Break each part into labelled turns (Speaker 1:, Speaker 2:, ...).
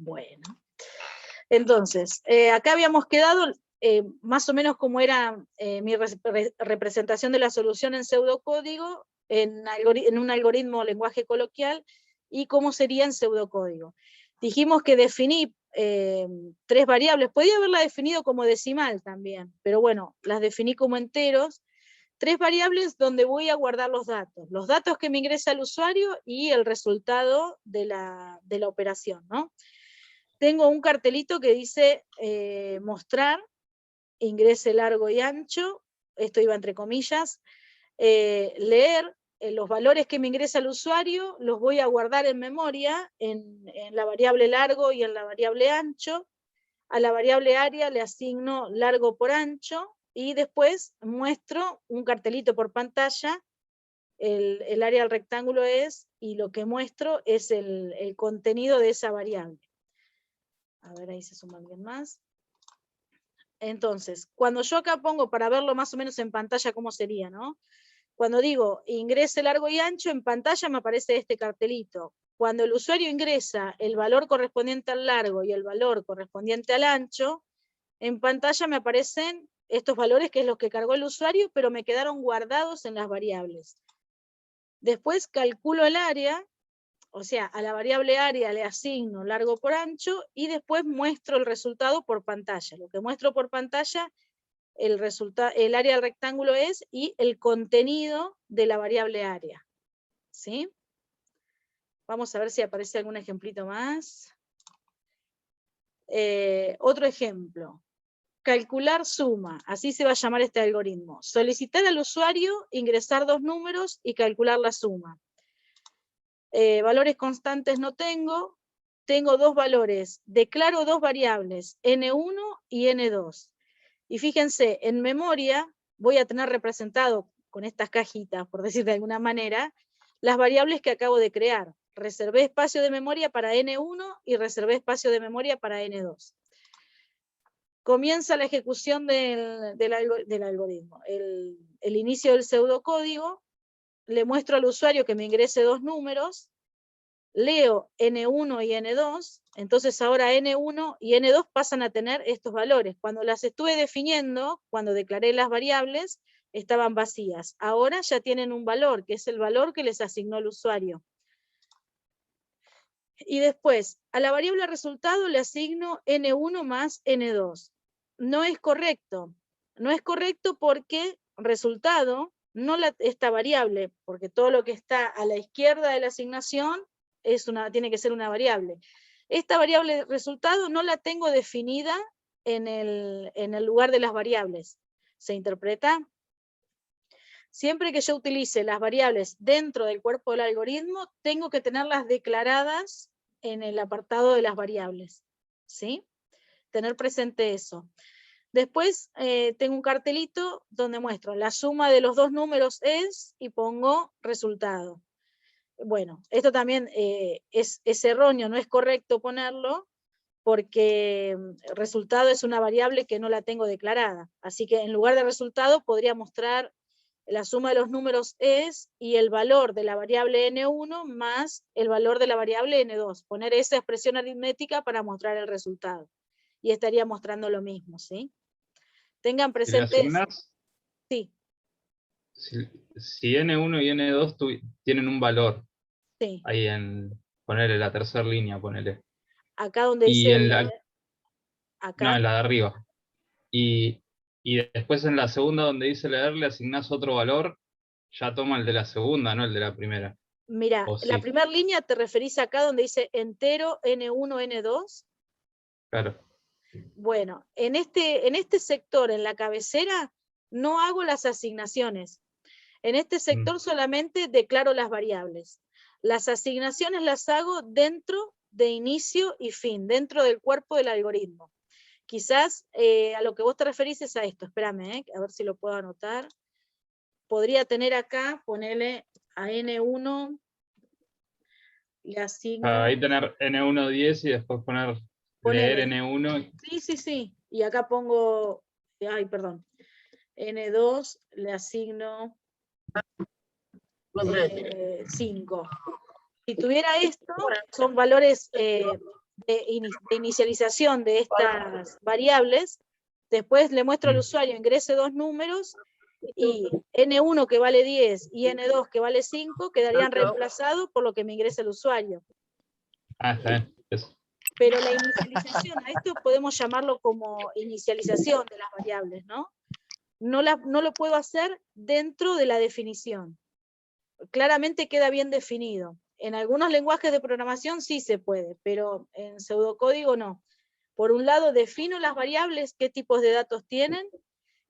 Speaker 1: Bueno. Entonces, acá habíamos quedado más o menos como era mi representación de la solución en pseudocódigo, en un algoritmo lenguaje coloquial, y cómo sería en pseudocódigo. Dijimos que definí 3 variables, podía haberla definido como decimal también, pero bueno, las definí como enteros, 3 variables donde voy a guardar los datos que me ingresa el usuario y el resultado de la operación, ¿no? Tengo un cartelito que dice mostrar, ingrese largo y ancho, esto iba entre comillas, leer los valores que me ingresa el usuario, los voy a guardar en memoria, en la variable largo y en la variable ancho. A la variable área le asigno largo por ancho, y después muestro un cartelito por pantalla, el área del rectángulo es, y lo que muestro es el contenido de esa variable. A ver, ahí se suma alguien más. Entonces, cuando yo acá pongo, para verlo más o menos en pantalla cómo sería, ¿no? Cuando digo ingrese largo y ancho, en pantalla me aparece este cartelito. Cuando el usuario ingresa el valor correspondiente al largo y el valor correspondiente al ancho, en pantalla me aparecen estos valores, que es los que cargó el usuario, pero me quedaron guardados en las variables. Después calculo el área, o sea, a la variable área le asigno largo por ancho, y después muestro el resultado por pantalla. Lo que muestro por pantalla, el área del rectángulo es, y el contenido de la variable área. ¿Sí? Vamos a ver si aparece algún ejemplito más. Otro ejemplo. Calcular suma, así se va a llamar este algoritmo. Solicitar al usuario ingresar 2 números y calcular la suma. Valores constantes no tengo, tengo 2 valores, declaro 2 variables, n1 y n2. Y fíjense, en memoria voy a tener representado con estas cajitas, por decir de alguna manera, las variables que acabo de crear. Reservé espacio de memoria para n1 y reservé espacio de memoria para n2. Comienza la ejecución del algoritmo. El inicio del pseudocódigo, le muestro al usuario que me ingrese 2 números, leo N1 y N2, entonces ahora N1 y N2 pasan a tener estos valores. Cuando las estuve definiendo, cuando declaré las variables, estaban vacías. Ahora ya tienen un valor, que es el valor que les asignó el usuario. Y después, a la variable resultado le asigno N1 más N2. No es correcto. No es correcto porque resultado, no esta variable, porque todo lo que está a la izquierda de la asignación tiene que ser una variable. Esta variable resultado no la tengo definida en el lugar de las variables. ¿Se interpreta? Siempre que yo utilice las variables dentro del cuerpo del algoritmo, tengo que tenerlas declaradas en el apartado de las variables. ¿Sí? Tener presente eso. Después tengo un cartelito donde muestro la suma de los 2 números es, y pongo resultado. Bueno, esto también es erróneo, no es correcto ponerlo, porque resultado es una variable que no la tengo declarada. Así que en lugar de resultado podría mostrar la suma de los números es, y el valor de la variable n1 más el valor de la variable n2. Poner esa expresión aritmética para mostrar el resultado. Y estaría mostrando lo mismo, ¿sí? Tengan presente.
Speaker 2: ¿Le asignás?
Speaker 1: Sí.
Speaker 2: Si N1 y N2 tienen un valor,
Speaker 1: Sí.
Speaker 2: ahí ponele la tercera línea, ponele.
Speaker 1: Acá donde
Speaker 2: Y
Speaker 1: dice...
Speaker 2: no,
Speaker 1: acá.
Speaker 2: en la de arriba. Y después en la segunda donde dice leer le asignás otro valor, ya toma el de la segunda, no el de la primera.
Speaker 1: Mira, la
Speaker 2: Sí.
Speaker 1: primera línea te referís acá donde dice entero N1, N2.
Speaker 2: Claro.
Speaker 1: Bueno, en este sector, en la cabecera, no hago las asignaciones. En este sector solamente declaro las variables. Las asignaciones las hago dentro de inicio y fin, dentro del cuerpo del algoritmo. Quizás a lo que vos te referís es a esto. Espérame, a ver si lo puedo anotar. Podría tener acá, ponerle a N1, le asigno...
Speaker 2: Ahí tener N1 10 y después poner leer N1.
Speaker 1: Sí. Y acá pongo, ay, perdón, N2 le asigno 5. Si tuviera esto, son valores de inicialización de estas variables, después le muestro al usuario ingrese 2 números, y N1 que vale 10 y N2 que vale 5 quedarían reemplazados por lo que me ingresa el usuario.
Speaker 2: Está bien. Eso.
Speaker 1: Pero la inicialización, a esto podemos llamarlo como inicialización de las variables, ¿no? No lo puedo hacer dentro de la definición. Claramente queda bien definido. En algunos lenguajes de programación sí se puede, pero en pseudocódigo no. Por un lado defino las variables, qué tipos de datos tienen,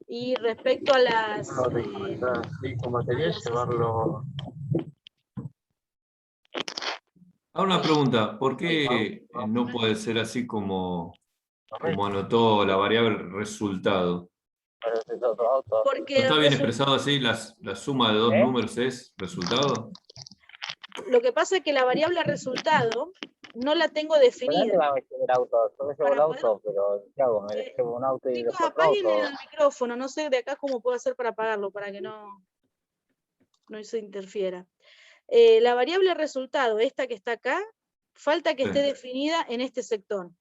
Speaker 1: y respecto a las...
Speaker 3: Ahora una pregunta, ¿por qué no puede ser así como anotó la variable resultado?
Speaker 1: Porque
Speaker 3: ¿No está bien expresado así? ¿La suma de dos números es resultado?
Speaker 1: lo que pasa es que la variable resultado no la tengo definida. Chicos, apaguen el micrófono, no sé de acá cómo puedo hacer para apagarlo, para que no se interfiera. La variable resultado, esta que está acá, falta que esté definida en este sector.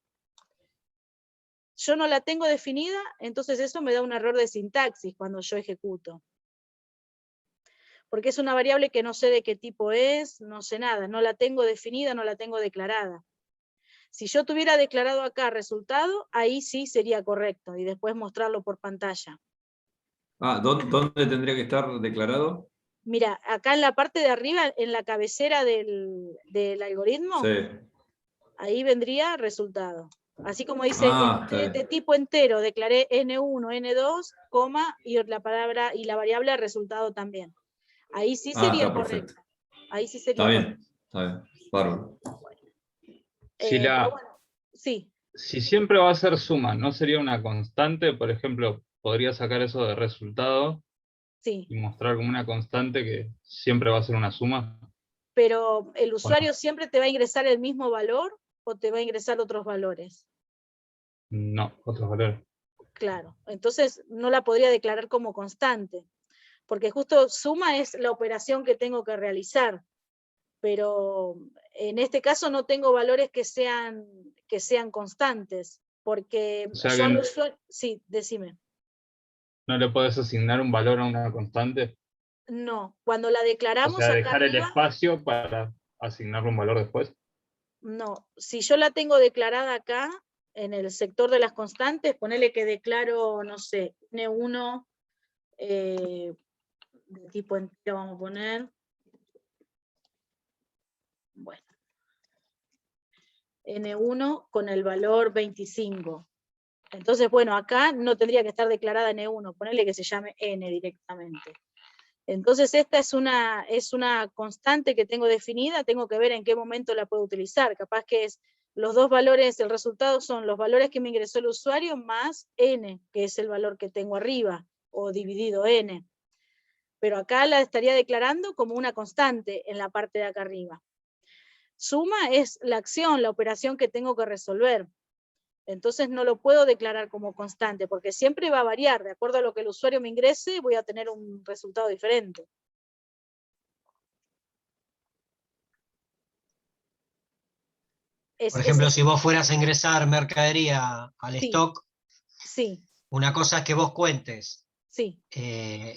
Speaker 1: Yo no la tengo definida, entonces eso me da un error de sintaxis cuando yo ejecuto. Porque es una variable que no sé de qué tipo es, no sé nada, no la tengo definida, no la tengo declarada. Si yo tuviera declarado acá resultado, ahí sí sería correcto, y después mostrarlo por pantalla.
Speaker 3: ¿Dónde tendría que estar declarado?
Speaker 1: Mira, acá en la parte de arriba, en la cabecera del algoritmo,
Speaker 3: Sí.
Speaker 1: ahí vendría resultado. Así como dice,
Speaker 3: Está bien.
Speaker 1: de tipo entero, declaré N1, N2, coma, y la palabra y la variable resultado también. Ahí sí sería
Speaker 3: Está
Speaker 1: correcto.
Speaker 3: perfecto.
Speaker 1: Ahí sí sería correcto.
Speaker 3: Está bien. Bárbaro.
Speaker 1: Pero bueno, sí.
Speaker 2: Si siempre va a ser suma, ¿no sería una constante? Por ejemplo, podría sacar eso de resultado
Speaker 1: Sí.
Speaker 2: y mostrar como una constante que siempre va a ser una suma.
Speaker 1: Pero el usuario siempre te va a ingresar el mismo valor o te va a ingresar otros valores.
Speaker 2: No, otros valores.
Speaker 1: Claro, entonces no la podría declarar como constante, porque justo suma es la operación que tengo que realizar, pero en este caso no tengo valores que sean constantes, porque
Speaker 2: O sea
Speaker 1: yo al
Speaker 2: que
Speaker 1: usuario... Sí, decime.
Speaker 2: no le puedes asignar un valor a una constante.
Speaker 1: No, cuando la
Speaker 2: O
Speaker 1: declaramos
Speaker 2: sea,
Speaker 1: acá
Speaker 2: dejar el
Speaker 1: arriba,
Speaker 2: espacio para asignarle un valor después.
Speaker 1: no. Si yo la tengo declarada acá, en el sector de las constantes, ponele que declaro, no sé, N1 de tipo entero, vamos a poner. Bueno. N1 con el valor 25. Entonces, bueno, acá no tendría que estar declarada N1, ponerle que se llame N directamente. Entonces, esta es una constante que tengo definida, tengo que ver en qué momento la puedo utilizar. Capaz que es los dos valores, el resultado son los valores que me ingresó el usuario más N, que es el valor que tengo arriba, o dividido N. Pero acá la estaría declarando como una constante en la parte de acá arriba. Suma es la acción, la operación que tengo que resolver. Entonces no lo puedo declarar como constante, porque siempre va a variar. De acuerdo a lo que el usuario me ingrese, voy a tener un resultado diferente.
Speaker 4: Por ejemplo, si vos fueras a ingresar mercadería al stock,
Speaker 1: sí,
Speaker 4: una cosa es que vos cuentes
Speaker 1: sí,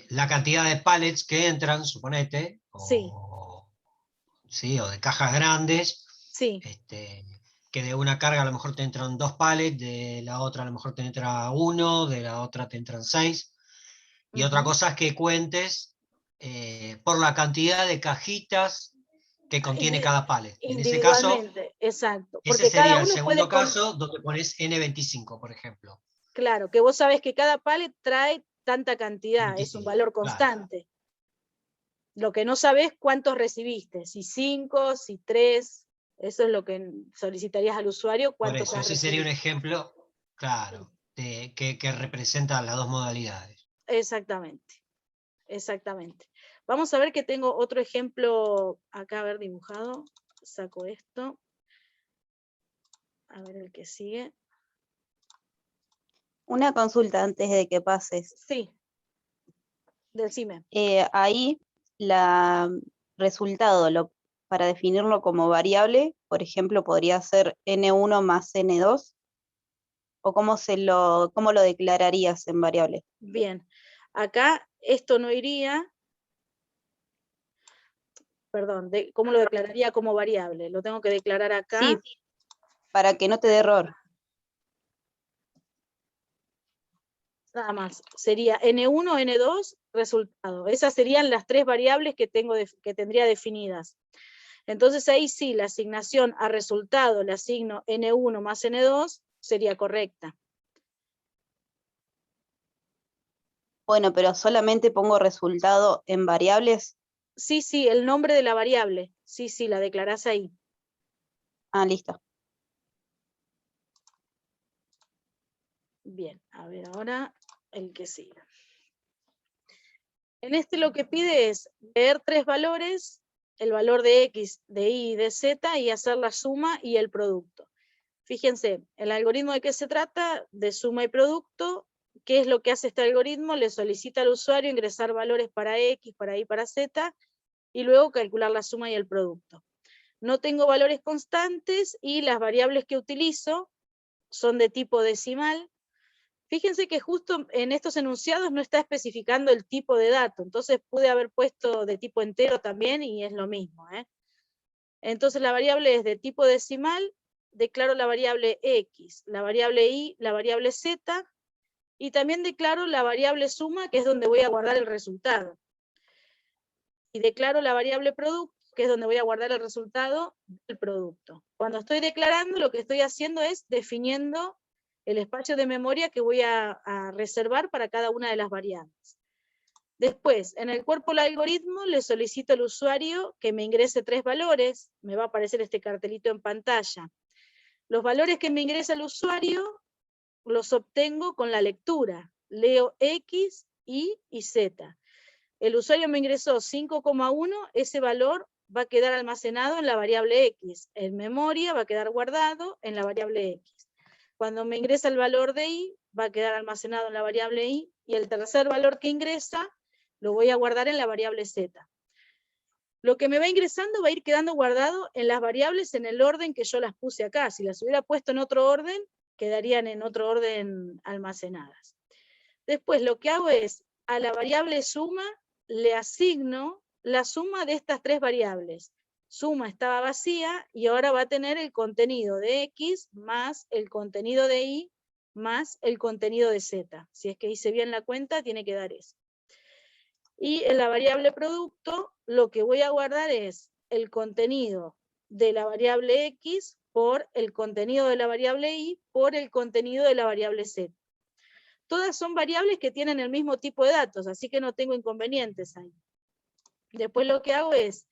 Speaker 4: la cantidad de pallets que entran, suponete,
Speaker 1: sí,
Speaker 4: o de cajas grandes,
Speaker 1: sí.
Speaker 4: que de una carga a lo mejor te entran 2 pallets, de la otra a lo mejor te entra 1, de la otra te entran 6. Y otra cosa es que cuentes por la cantidad de cajitas que contiene cada pallet. En ese caso,
Speaker 1: Individualmente, exacto.
Speaker 4: ese
Speaker 1: Porque cada
Speaker 4: sería el
Speaker 1: uno
Speaker 4: segundo caso donde pones N25, por ejemplo.
Speaker 1: Claro, que vos sabés que cada pallet trae tanta cantidad, 25, es un valor constante. Claro. Lo que no sabés cuántos recibiste, si 5, si 3, eso es lo que solicitarías al usuario.
Speaker 4: Por eso, ese sería un ejemplo, claro, que representa las dos modalidades.
Speaker 1: Exactamente, exactamente. Vamos a ver que tengo otro ejemplo acá, a ver, dibujado. Saco esto. A ver el que sigue.
Speaker 5: Una consulta antes de que pases.
Speaker 1: Sí. Decime.
Speaker 5: Ahí la resultado, para definirlo como variable, por ejemplo, podría ser n1 más n2, o cómo lo declararías en variable.
Speaker 1: Bien, acá esto no iría, perdón, ¿cómo lo declararía como variable? Lo tengo que declarar acá.
Speaker 5: Sí, para que no te dé error.
Speaker 1: Nada más, sería N1, N2, resultado. Esas serían las tres variables que tendría definidas. Entonces ahí sí, la asignación a resultado le asigno N1 más N2, sería correcta.
Speaker 5: Bueno, pero solamente pongo resultado en variables.
Speaker 1: Sí, sí, el nombre de la variable. Sí, sí, la declarás ahí.
Speaker 5: Ah, listo.
Speaker 1: Bien, a ver ahora el que sigue. En este lo que pide es ver tres valores, el valor de X, de Y y de Z, y hacer la suma y el producto. Fíjense, el algoritmo de qué se trata, de suma y producto. ¿Qué es lo que hace este algoritmo? Le solicita al usuario ingresar valores para X, para Y, para Z, y luego calcular la suma y el producto. No tengo valores constantes y las variables que utilizo son de tipo decimal. Fíjense que justo en estos enunciados no está especificando el tipo de dato, entonces pude haber puesto de tipo entero también y es lo mismo, ¿eh? Entonces la variable es de tipo decimal, declaro la variable X, la variable Y, la variable Z, y también declaro la variable suma, que es donde voy a guardar el resultado. Y declaro la variable producto, que es donde voy a guardar el resultado del producto. Cuando estoy declarando, lo que estoy haciendo es definiendo el espacio de memoria que voy a reservar para cada una de las variables. Después, en el cuerpo del algoritmo, le solicito al usuario que me ingrese tres valores, me va a aparecer este cartelito en pantalla. Los valores que me ingresa el usuario los obtengo con la lectura, leo X, Y y Z. El usuario me ingresó 5,1, ese valor va a quedar almacenado en la variable X, en memoria va a quedar guardado en la variable X. Cuando me ingresa el valor de Y, va a quedar almacenado en la variable Y, y el tercer valor que ingresa, lo voy a guardar en la variable Z. Lo que me va ingresando va a ir quedando guardado en las variables en el orden que yo las puse acá. Si las hubiera puesto en otro orden, quedarían en otro orden almacenadas. Después lo que hago es, a la variable suma, le asigno la suma de estas tres variables. Suma estaba vacía y ahora va a tener el contenido de X más el contenido de Y más el contenido de Z. Si es que hice bien la cuenta, tiene que dar eso. Y en la variable producto, lo que voy a guardar es el contenido de la variable X por el contenido de la variable Y por el contenido de la variable Z. Todas son variables que tienen el mismo tipo de datos, así que no tengo inconvenientes ahí. Después lo que hago es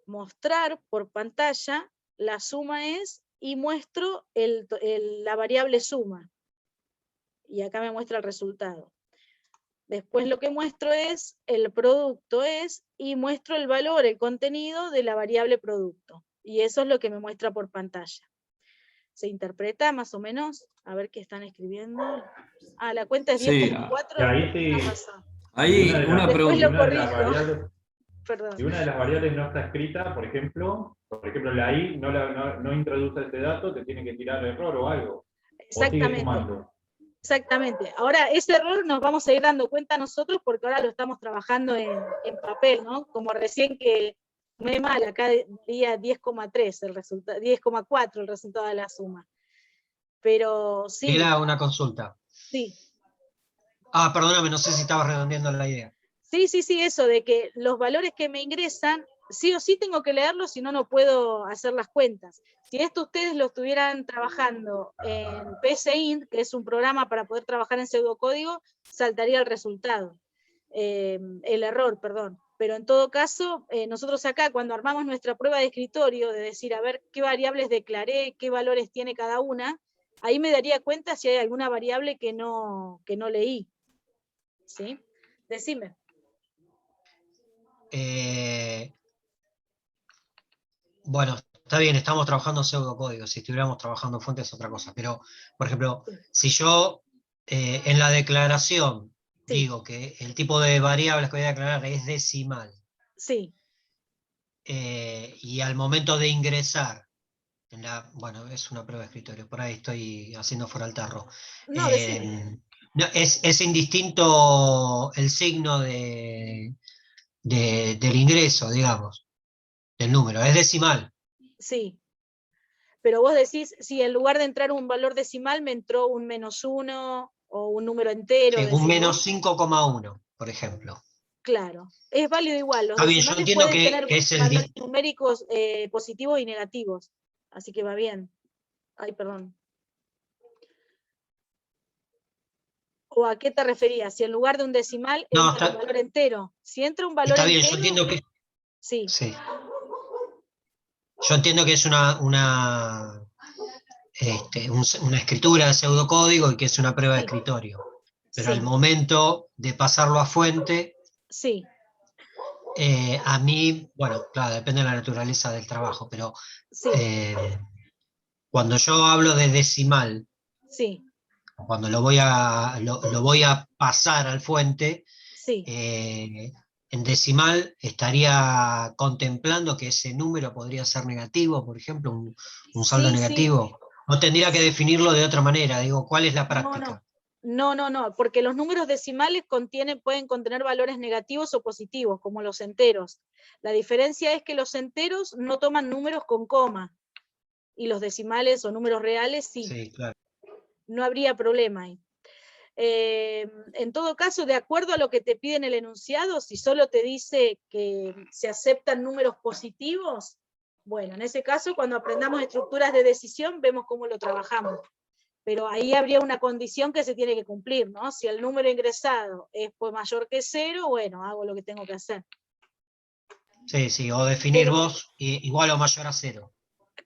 Speaker 1: mostrar por pantalla, la suma es, y muestro la variable suma. Y acá me muestra el resultado. Después lo que muestro es, el producto es, y muestro el valor, el contenido de la variable producto. Y eso es lo que me muestra por pantalla. ¿Se interpreta más o menos? A ver qué están escribiendo. Ah, la cuenta es 10,4.
Speaker 6: Y ahí
Speaker 1: ¿Qué
Speaker 6: sí.
Speaker 1: pasó?
Speaker 3: Ahí
Speaker 6: Una de
Speaker 3: una
Speaker 6: las-
Speaker 1: Después
Speaker 3: pregunta.
Speaker 1: lo corrijo. Perdón.
Speaker 6: Si una de las variables no está escrita, por ejemplo, la I no introduce ese dato, te tiene que tirar error o algo. O sigue
Speaker 1: Exactamente.
Speaker 6: sumando.
Speaker 1: Exactamente. Ahora, ese error nos vamos a ir dando cuenta nosotros porque ahora lo estamos trabajando en papel, ¿no? Como recién que me mal, acá diría 10,3 el resultado, 10,4 el resultado de la suma. Pero sí,
Speaker 4: Era una consulta.
Speaker 1: sí.
Speaker 4: Ah, perdóname, no sé si estaba redondeando la idea.
Speaker 1: Sí, eso de que los valores que me ingresan, sí o sí tengo que leerlos, si no, no puedo hacer las cuentas. Si esto ustedes lo estuvieran trabajando en PSeInt, que es un programa para poder trabajar en pseudocódigo, saltaría el resultado, el error, perdón. Pero en todo caso, nosotros acá, cuando armamos nuestra prueba de escritorio, de decir, a ver qué variables declaré, qué valores tiene cada una, ahí me daría cuenta si hay alguna variable que no leí. ¿Sí? Decime.
Speaker 4: Bueno, está bien, estamos trabajando pseudocódigo, si estuviéramos trabajando fuentes es otra cosa, pero, por ejemplo, si yo en la declaración
Speaker 1: Sí.
Speaker 4: digo que el tipo de variables que voy a declarar es decimal,
Speaker 1: Sí.
Speaker 4: y al momento de ingresar, bueno, es una prueba de escritorio, por ahí estoy haciendo fuera el tarro.
Speaker 1: No, decime.
Speaker 4: No, es indistinto el signo del ingreso, digamos, del número, es decimal.
Speaker 1: Sí. Pero vos decís, si en lugar de entrar un valor decimal me entró un -1 o un número entero.
Speaker 4: Sí, un
Speaker 1: decís
Speaker 4: menos
Speaker 1: vos.
Speaker 4: 5,1, por ejemplo.
Speaker 1: Claro, es válido igual. Los
Speaker 4: Está bien, yo
Speaker 1: decimales
Speaker 4: entiendo
Speaker 1: pueden tener
Speaker 4: que es el...
Speaker 1: valores numéricos positivos y negativos. Así que va bien. Ay, perdón. ¿O a qué te referías? Si en lugar de un decimal
Speaker 4: No,
Speaker 1: entra un valor entero. Si entra un valor
Speaker 4: está bien,
Speaker 1: entero,
Speaker 4: yo entiendo que...
Speaker 1: sí.
Speaker 4: Sí. Yo entiendo que es una escritura de pseudocódigo y que es una prueba de
Speaker 1: Sí.
Speaker 4: escritorio. Pero
Speaker 1: Sí.
Speaker 4: al momento de pasarlo a fuente,
Speaker 1: Sí.
Speaker 4: a mí, bueno, claro, depende de la naturaleza del trabajo, pero
Speaker 1: Sí.
Speaker 4: cuando yo hablo de decimal,
Speaker 1: Sí.
Speaker 4: cuando lo voy a pasar al fuente,
Speaker 1: Sí.
Speaker 4: en decimal estaría contemplando que ese número podría ser negativo, por ejemplo, un saldo
Speaker 1: Sí, sí.
Speaker 4: negativo. No tendría que definirlo de otra manera, digo, ¿cuál es la práctica?
Speaker 1: No, porque los números decimales pueden contener valores negativos o positivos, como los enteros. La diferencia es que los enteros no toman números con coma, y los decimales o números reales sí.
Speaker 4: Sí, claro.
Speaker 1: No habría problema ahí. En todo caso, de acuerdo a lo que te pide en el enunciado, si solo te dice que se aceptan números positivos, bueno, en ese caso, cuando aprendamos estructuras de decisión, vemos cómo lo trabajamos. Pero ahí habría una condición que se tiene que cumplir, ¿no? Si el número ingresado es mayor que 0, bueno, hago lo que tengo que hacer.
Speaker 4: Sí, o definir vos igual o mayor a 0.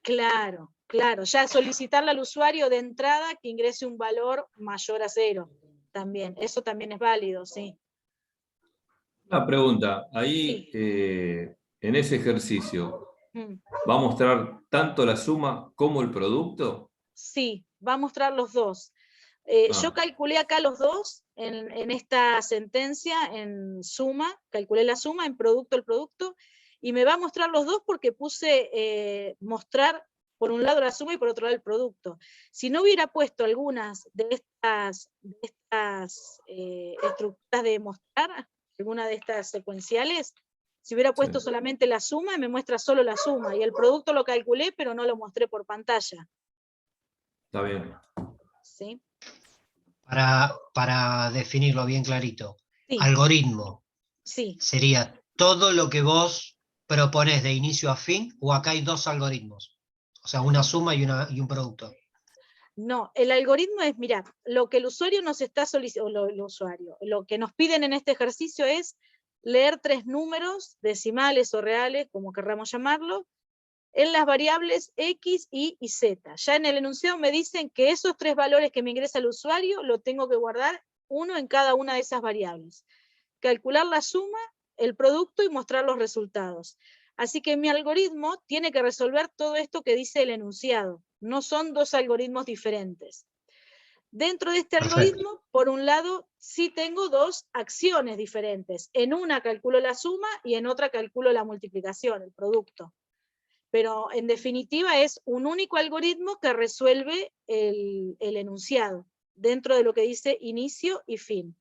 Speaker 1: Claro, ya solicitarle al usuario de entrada que ingrese un valor mayor a 0, también, eso también es válido, sí.
Speaker 3: Una pregunta, ahí
Speaker 1: Sí.
Speaker 3: en ese ejercicio,
Speaker 1: Mm.
Speaker 3: ¿va a mostrar tanto la suma como el producto?
Speaker 1: Sí, va a mostrar los dos. Yo calculé acá los dos en esta sentencia, en suma, calculé la suma, en producto el producto, y me va a mostrar los dos porque puse mostrar por un lado la suma y por otro lado el producto. Si no hubiera puesto algunas de estas estructuras de mostrar, alguna de estas secuenciales, si hubiera puesto solamente la suma, me muestra solo la suma, y el producto lo calculé, pero no lo mostré por pantalla.
Speaker 3: Está bien.
Speaker 1: ¿Sí?
Speaker 4: Para definirlo bien clarito,
Speaker 1: Sí.
Speaker 4: algoritmo
Speaker 1: Sí.
Speaker 4: sería todo lo que vos propones de inicio a fin, o acá hay dos algoritmos, o sea, una suma y un producto.
Speaker 1: No, el algoritmo es, mira, lo que el usuario nos está solicitando, lo que nos piden en este ejercicio es leer 3 números decimales o reales, como querramos llamarlo, en las variables X, Y y Z. Ya en el enunciado me dicen que esos 3 valores que me ingresa el usuario lo tengo que guardar uno en cada una de esas variables. Calcular la suma, el producto y mostrar los resultados. Así que mi algoritmo tiene que resolver todo esto que dice el enunciado. No son 2 algoritmos diferentes. Dentro de este algoritmo, por un lado, sí tengo 2 acciones diferentes. En una calculo la suma y en otra calculo la multiplicación, el producto. Pero en definitiva es un único algoritmo que resuelve el enunciado, dentro de lo que dice inicio y fin,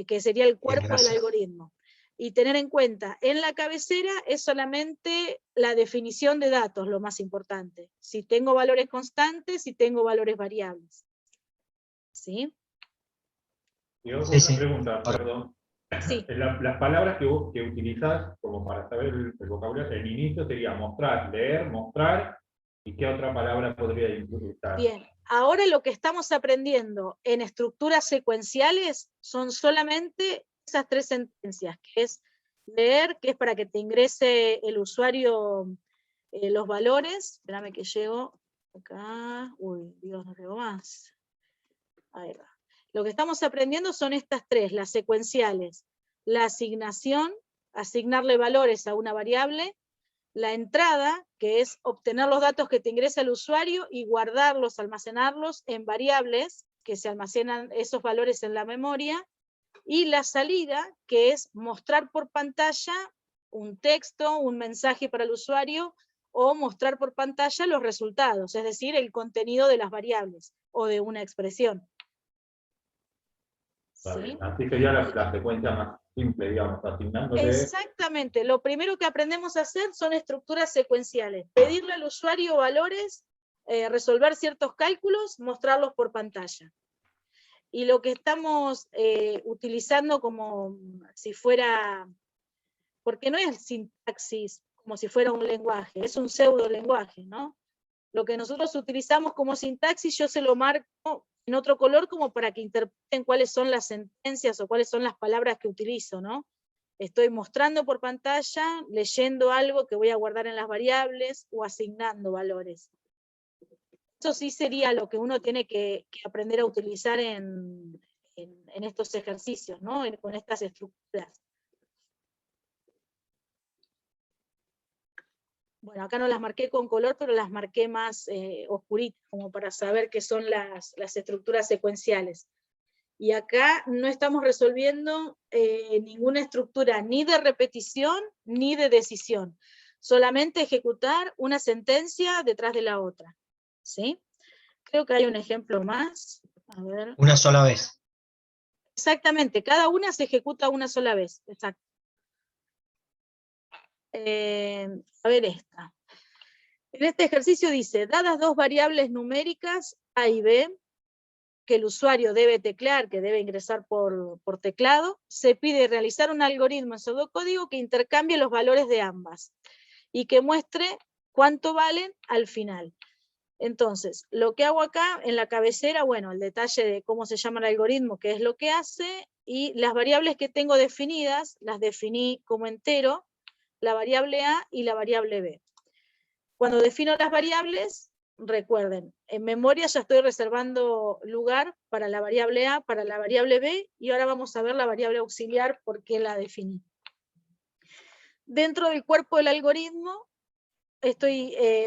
Speaker 1: que sería el cuerpo del algoritmo. Y tener en cuenta, en la cabecera es solamente la definición de datos lo más importante. Si tengo valores constantes, si tengo valores variables. ¿Sí?
Speaker 6: Y otra pregunta, perdón.
Speaker 1: Sí.
Speaker 6: Las palabras que utilizás como para saber el vocabulario, el inicio sería mostrar, leer, mostrar, ¿y qué otra palabra podría utilizar?
Speaker 1: Bien, ahora lo que estamos aprendiendo en estructuras secuenciales son solamente esas 3 sentencias, que es leer, que es para que te ingrese el usuario los valores. Espérame que llego acá. Uy, Dios, no llego más. Ahí va. Lo que estamos aprendiendo son estas 3, las secuenciales. La asignación, asignarle valores a una variable. La entrada, que es obtener los datos que te ingresa el usuario y guardarlos, almacenarlos en variables, que se almacenan esos valores en la memoria. Y la salida, que es mostrar por pantalla un texto, un mensaje para el usuario, o mostrar por pantalla los resultados, es decir, el contenido de las variables, o de una expresión.
Speaker 6: Vale,
Speaker 1: ¿Sí?
Speaker 6: así sería la secuencia más simple, digamos, asignándole.
Speaker 1: Exactamente, lo primero que aprendemos a hacer son estructuras secuenciales, pedirle al usuario valores, resolver ciertos cálculos, mostrarlos por pantalla. Y lo que estamos utilizando como si fuera, porque no es sintaxis como si fuera un lenguaje, es un pseudo lenguaje, ¿no? Lo que nosotros utilizamos como sintaxis, yo se lo marco en otro color como para que interpreten cuáles son las sentencias o cuáles son las palabras que utilizo, ¿no? Estoy mostrando por pantalla, leyendo algo que voy a guardar en las variables o asignando valores. Eso sí sería lo que uno tiene que aprender a utilizar en estos ejercicios, ¿no? Con estas estructuras. Bueno, acá no las marqué con color, pero las marqué más oscuritas, como para saber qué son las estructuras secuenciales. Y acá no estamos resolviendo ninguna estructura ni de repetición ni de decisión. Solamente ejecutar una sentencia detrás de la otra. ¿Sí? Creo que hay un ejemplo más. A ver.
Speaker 4: Una sola vez.
Speaker 1: Exactamente, cada una se ejecuta una sola vez. Exacto. A ver esta. En este ejercicio dice, dadas dos variables numéricas A y B, que el usuario debe teclear, que debe ingresar por teclado, se pide realizar un algoritmo en pseudocódigo que intercambie los valores de ambas y que muestre cuánto valen al final. Entonces, lo que hago acá en la cabecera, bueno, el detalle de cómo se llama el algoritmo, qué es lo que hace, y las variables que tengo definidas, las definí como entero, la variable A y la variable B. Cuando defino las variables, recuerden, en memoria ya estoy reservando lugar para la variable A, para la variable B, y ahora vamos a ver la variable auxiliar, por qué la definí. Dentro del cuerpo del algoritmo,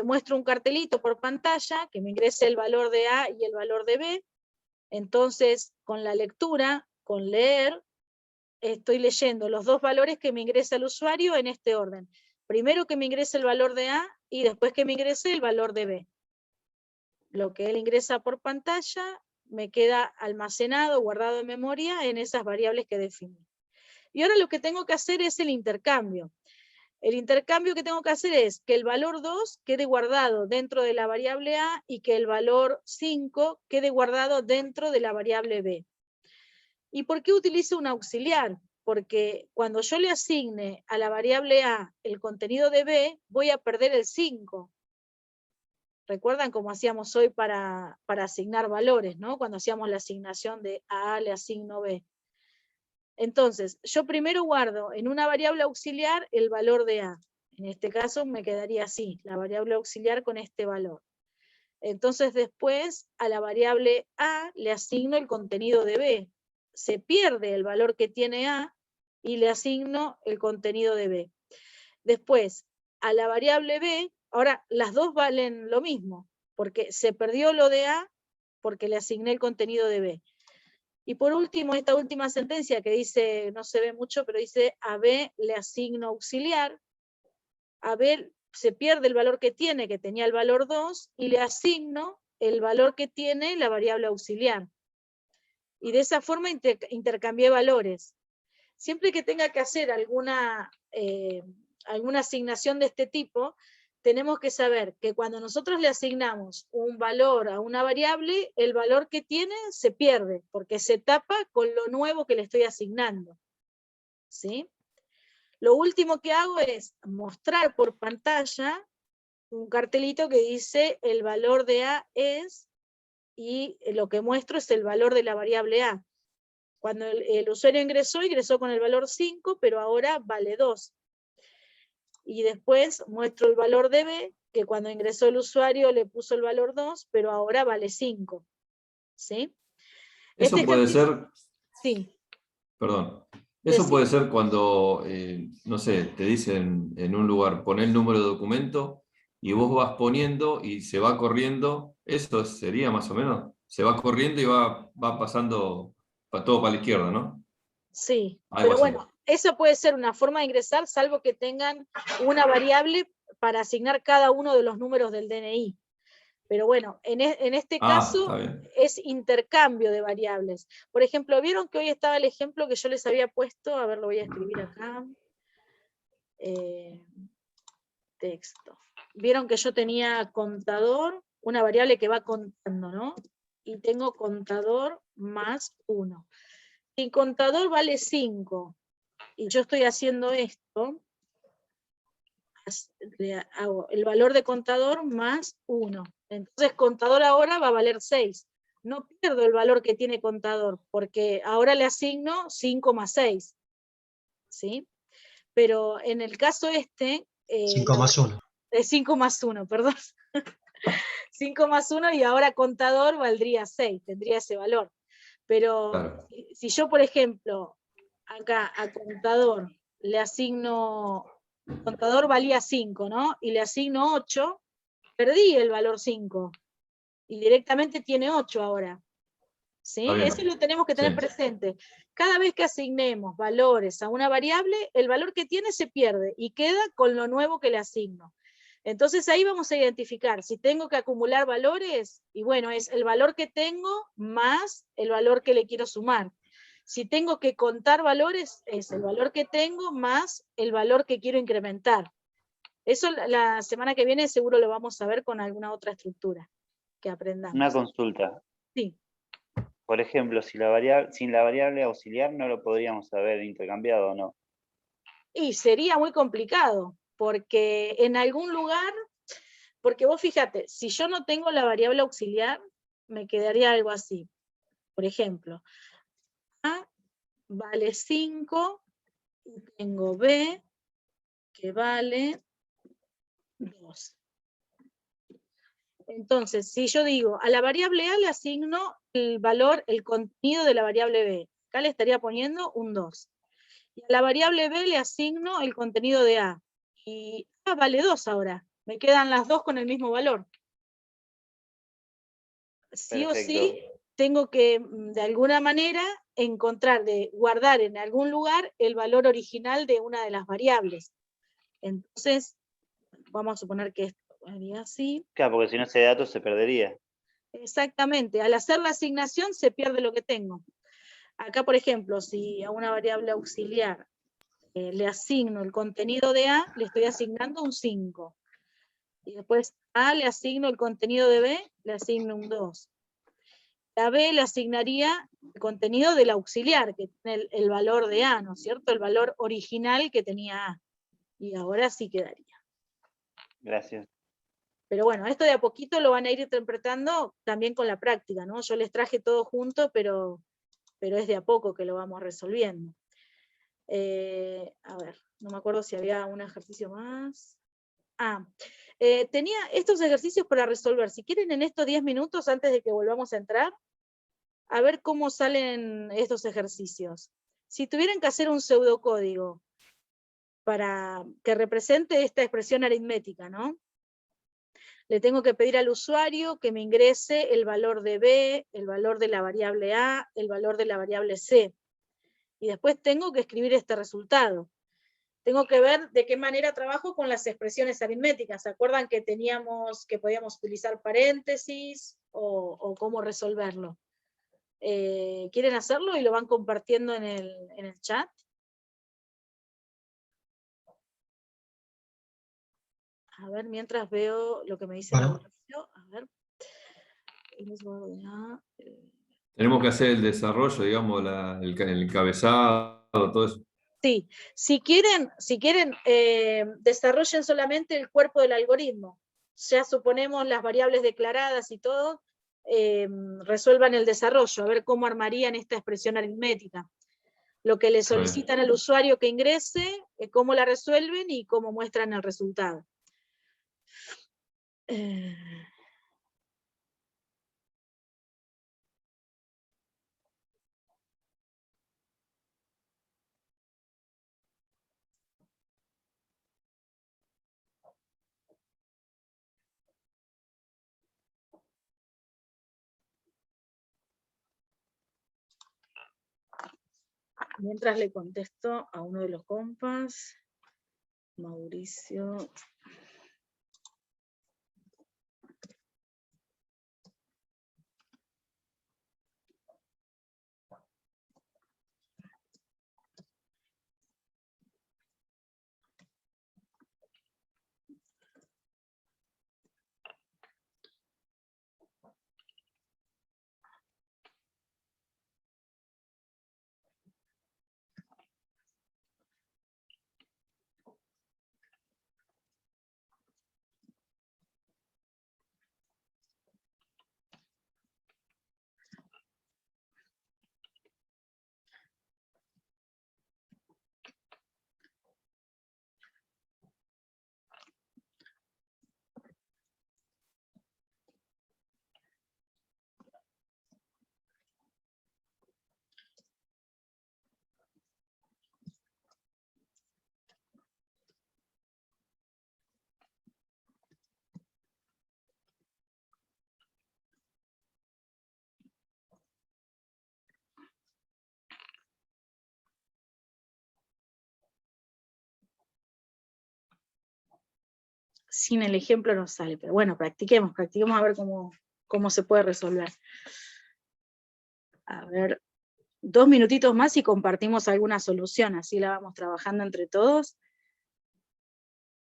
Speaker 1: muestro un cartelito por pantalla, que me ingrese el valor de A y el valor de B. Entonces, con la lectura, con leer, estoy leyendo los dos valores que me ingresa el usuario en este orden. Primero que me ingrese el valor de A y después que me ingrese el valor de B. Lo que él ingresa por pantalla me queda almacenado, guardado en memoria en esas variables que definí. Y ahora lo que tengo que hacer es el intercambio. El intercambio que tengo que hacer es que el valor 2 quede guardado dentro de la variable A y que el valor 5 quede guardado dentro de la variable B. ¿Y por qué utilizo un auxiliar? Porque cuando yo le asigne a la variable A el contenido de B, voy a perder el 5. ¿Recuerdan cómo hacíamos hoy para asignar valores, ¿no? Cuando hacíamos la asignación de A le asigno B. Entonces, yo primero guardo en una variable auxiliar el valor de A. En este caso me quedaría así, la variable auxiliar con este valor. Entonces después a la variable A le asigno el contenido de B. Se pierde el valor que tiene A y le asigno el contenido de B. Después, a la variable B, ahora las dos valen lo mismo, porque se perdió lo de A porque le asigné el contenido de B. Y por último, esta última sentencia que dice, no se ve mucho, pero dice a B le asigno auxiliar, a B se pierde el valor que tiene, que tenía el valor 2, y le asigno el valor que tiene la variable auxiliar. Y de esa forma intercambié valores. Siempre que tenga que hacer alguna asignación de este tipo, tenemos que saber que cuando nosotros le asignamos un valor a una variable, el valor que tiene se pierde, porque se tapa con lo nuevo que le estoy asignando. ¿Sí? Lo último que hago es mostrar por pantalla un cartelito que dice el valor de A es, y lo que muestro es el valor de la variable A. Cuando el usuario ingresó con el valor 5, pero ahora vale 2. Y después muestro el valor de B, que cuando ingresó el usuario le puso el valor 2, pero ahora vale 5. ¿Sí?
Speaker 3: Eso puede ser...
Speaker 1: Sí.
Speaker 3: Perdón. Eso
Speaker 1: Decime.
Speaker 3: puede ser cuando, no sé, te dicen en un lugar, pon el número de documento y vos vas poniendo y se va corriendo. Eso sería más o menos. Se va corriendo y va pasando todo para la izquierda, ¿no?
Speaker 1: Sí,
Speaker 3: Algo
Speaker 1: pero
Speaker 3: así.
Speaker 1: bueno, esa puede ser una forma de ingresar, salvo que tengan una variable para asignar cada uno de los números del DNI. Pero bueno, en este
Speaker 3: Está
Speaker 1: caso
Speaker 3: bien.
Speaker 1: es intercambio de variables. Por ejemplo, ¿vieron que hoy estaba el ejemplo que yo les había puesto? A ver, lo voy a escribir acá. Texto. Vieron que yo tenía contador, una variable que va contando, ¿no? Y tengo contador más 1. Si contador vale 5, y yo estoy haciendo esto, le hago el valor de contador más 1. Entonces contador ahora va a valer 6. No pierdo el valor que tiene contador, porque ahora le asigno 5 más 6. ¿Sí? Pero en el caso este...
Speaker 4: 5 más 1.
Speaker 1: 5 más 1, perdón. 5 más 1 y ahora contador valdría 6, tendría ese valor. Pero
Speaker 3: Claro.
Speaker 1: si yo, por ejemplo, acá a contador le asigno, contador valía 5, ¿no? Y le asigno 8, perdí el valor 5. Y directamente tiene 8 ahora. ¿Sí?
Speaker 3: Está bien.
Speaker 1: Eso lo tenemos que tener
Speaker 3: Sí.
Speaker 1: presente. Cada vez que asignemos valores a una variable, el valor que tiene se pierde y queda con lo nuevo que le asigno. Entonces ahí vamos a identificar si tengo que acumular valores, y bueno, es el valor que tengo más el valor que le quiero sumar. Si tengo que contar valores, es el valor que tengo más el valor que quiero incrementar. Eso la semana que viene seguro lo vamos a ver con alguna otra estructura que aprendamos.
Speaker 7: Una consulta.
Speaker 1: Sí.
Speaker 7: Por ejemplo, sin la variable auxiliar no lo podríamos haber intercambiado o no.
Speaker 1: Y sería muy complicado, porque en algún lugar, porque vos fíjate, si yo no tengo la variable auxiliar, me quedaría algo así. Por ejemplo, A vale 5, y tengo B que vale 2. Entonces, si yo digo, a la variable A le asigno el valor, el contenido de la variable B, acá le estaría poniendo un 2. Y a la variable B le asigno el contenido de A. Y A vale 2 ahora. Me quedan las dos con el mismo valor. Sí o
Speaker 7: Perfecto.
Speaker 1: sí, tengo que, de alguna manera, guardar en algún lugar el valor original de una de las variables. Entonces, vamos a suponer que esto haría así.
Speaker 7: Claro, porque si no ese dato se perdería.
Speaker 1: Exactamente, al hacer la asignación se pierde lo que tengo. Acá, por ejemplo, si a una variable auxiliar le asigno el contenido de A, le estoy asignando un 5. Y después A le asigno el contenido de B, le asigno un 2. A B le asignaría el contenido del auxiliar, que tiene el valor de A, ¿no es cierto? El valor original que tenía A. Y ahora sí quedaría.
Speaker 7: Gracias.
Speaker 1: Pero bueno, esto de a poquito lo van a ir interpretando también con la práctica, ¿no? Yo les traje todo junto, pero es de a poco que lo vamos resolviendo. A ver, no me acuerdo si había un ejercicio más. Tenía estos ejercicios para resolver. Si quieren en estos 10 minutos, antes de que volvamos a entrar, a ver cómo salen estos ejercicios. Si tuvieran que hacer un pseudocódigo para que represente esta expresión aritmética, ¿no? Le tengo que pedir al usuario que me ingrese el valor de B, el valor de la variable A, el valor de la variable C. Y después tengo que escribir este resultado. Tengo que ver de qué manera trabajo con las expresiones aritméticas. ¿Se acuerdan que podíamos utilizar paréntesis o cómo resolverlo? ¿Quieren hacerlo y lo van compartiendo en el chat? A ver, mientras veo lo que me dice Mauricio. A ver.
Speaker 3: Tenemos que hacer el desarrollo, digamos, el encabezado, todo eso.
Speaker 1: Sí, si quieren, desarrollen solamente el cuerpo del algoritmo. Ya suponemos las variables declaradas y todo, resuelvan el desarrollo, a ver cómo armarían esta expresión aritmética. Lo que le solicitan al usuario que ingrese, cómo la resuelven y cómo muestran el resultado. Mientras le contesto a uno de los compas, Mauricio. Sin el ejemplo no sale, pero bueno, practiquemos a ver cómo se puede resolver. A ver, 2 minutitos más y compartimos alguna solución, así la vamos trabajando entre todos.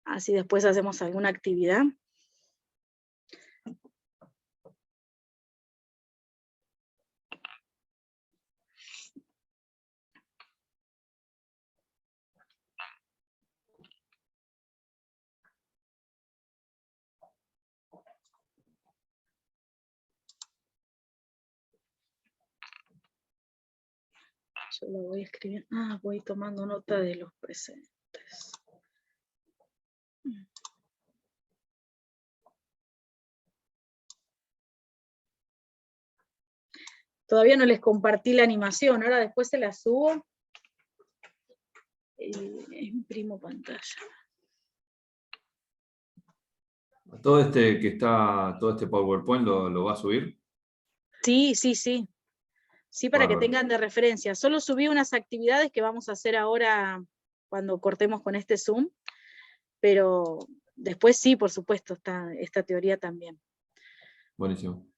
Speaker 1: Así después hacemos alguna actividad. Yo la voy escribiendo. Voy tomando nota de los presentes. Todavía no les compartí la animación, ahora después se la subo. Imprimo pantalla.
Speaker 3: Todo este PowerPoint lo va a subir.
Speaker 1: Sí. Sí, para que
Speaker 3: Bárbaro.
Speaker 1: tengan de referencia. Solo subí unas actividades que vamos a hacer ahora cuando cortemos con este Zoom, pero después sí, por supuesto, está esta teoría también.
Speaker 3: Buenísimo.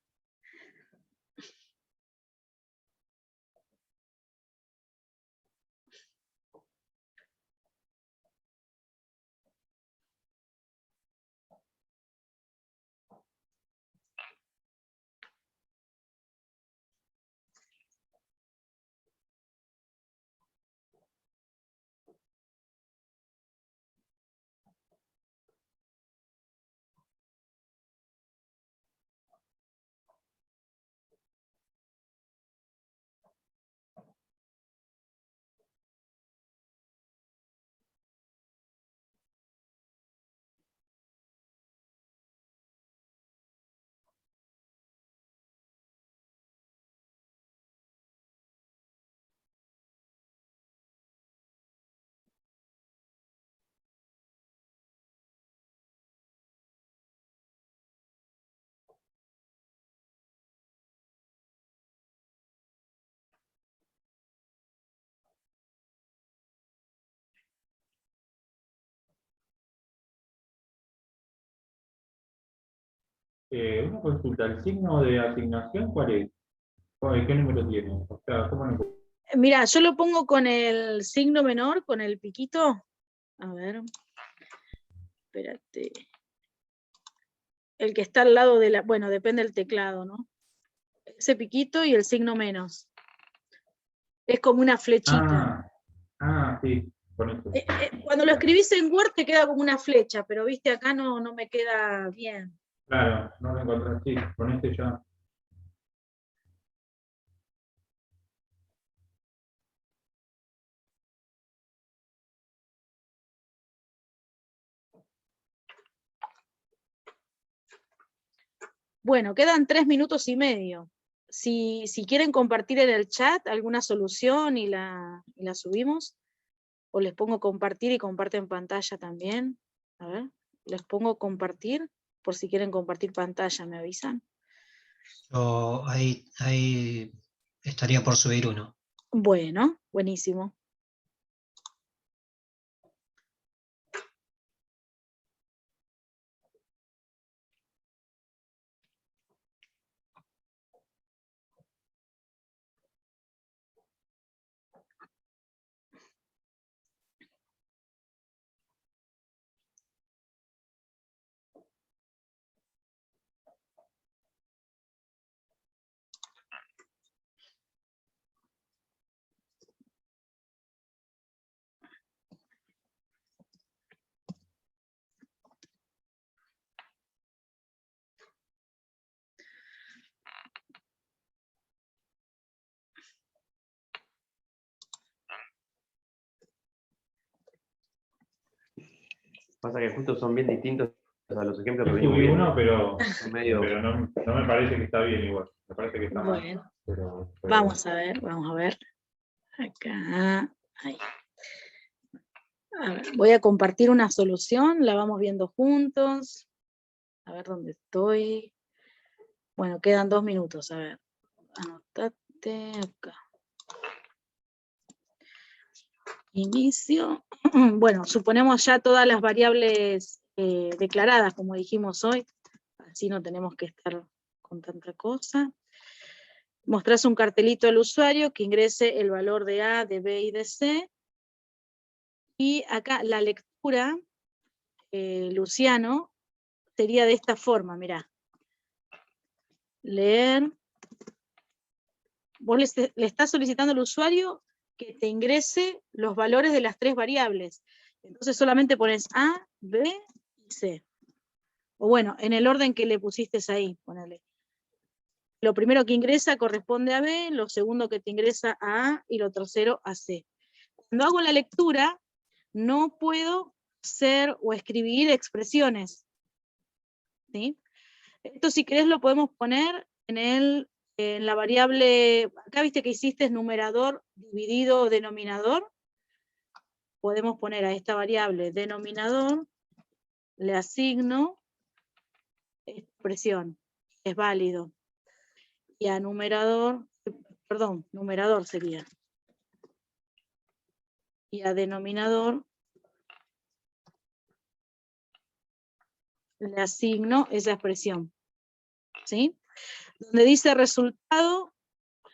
Speaker 6: Una consulta, ¿el signo de asignación cuál es? ¿Qué número tiene? O sea, ¿cómo lo...
Speaker 1: Mira, yo lo pongo con el signo menor, con el piquito. A ver. Espérate. El que está al lado de la... Bueno, depende del teclado, ¿no? Ese piquito y el signo menos. Es como una flechita.
Speaker 6: Sí, con eso.
Speaker 1: Cuando lo escribís en Word te queda como una flecha, pero viste, acá no me queda bien.
Speaker 6: Claro, no lo encontré, sí, con este ya.
Speaker 1: Bueno, quedan 3 minutos y medio. Si quieren compartir en el chat alguna solución y la subimos, o les pongo compartir y comparten pantalla también. A ver, les pongo compartir, por si quieren compartir pantalla, me avisan.
Speaker 4: Yo ahí estaría por subir uno.
Speaker 1: Bueno, Buenísimo.
Speaker 8: Pasa que justo son bien distintos a los ejemplos que
Speaker 6: Yo
Speaker 8: venimos
Speaker 6: subí
Speaker 8: viendo.
Speaker 6: uno, pero
Speaker 8: Son medio...
Speaker 6: no me parece que está bien igual. Me parece que está mal.
Speaker 1: Bueno,
Speaker 6: Pero
Speaker 1: vamos a ver. Acá, ahí. A ver, voy a compartir una solución, la vamos viendo juntos. A ver dónde estoy. Bueno, quedan 2 minutos, a ver. Anotate acá. Inicio. Bueno, suponemos ya todas las variables declaradas, como dijimos hoy. Así no tenemos que estar con tanta cosa. Mostrás un cartelito al usuario que ingrese el valor de A, de B y de C. Y acá la lectura, Luciano, sería de esta forma, mirá. Leer. Vos le estás solicitando al usuario que te ingrese los valores de las 3 variables. Entonces solamente pones A, B y C. O bueno, en el orden que le pusiste ahí, ponele. Lo primero que ingresa corresponde a B, lo segundo que te ingresa a A y lo tercero a C. Cuando hago la lectura, no puedo hacer o escribir expresiones. ¿Sí? Esto si querés lo podemos poner en la variable, acá viste que hiciste numerador dividido denominador. Podemos poner a esta variable denominador, le asigno expresión, es válido. Y a numerador, perdón, numerador sería. Y a denominador le asigno esa expresión. ¿Sí? Donde dice resultado,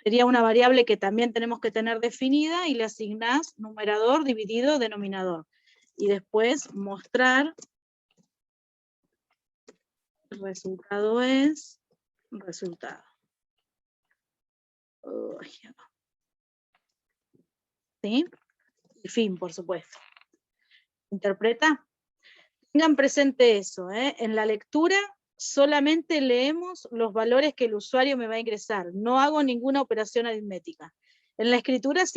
Speaker 1: sería una variable que también tenemos que tener definida y le asignás numerador dividido denominador. Y después mostrar el resultado es resultado. ¿Sí? Y fin, por supuesto. ¿Interpreta? Tengan presente eso, ¿eh? En la lectura solamente leemos los valores que el usuario me va a ingresar. No hago ninguna operación aritmética. En la escritura sí.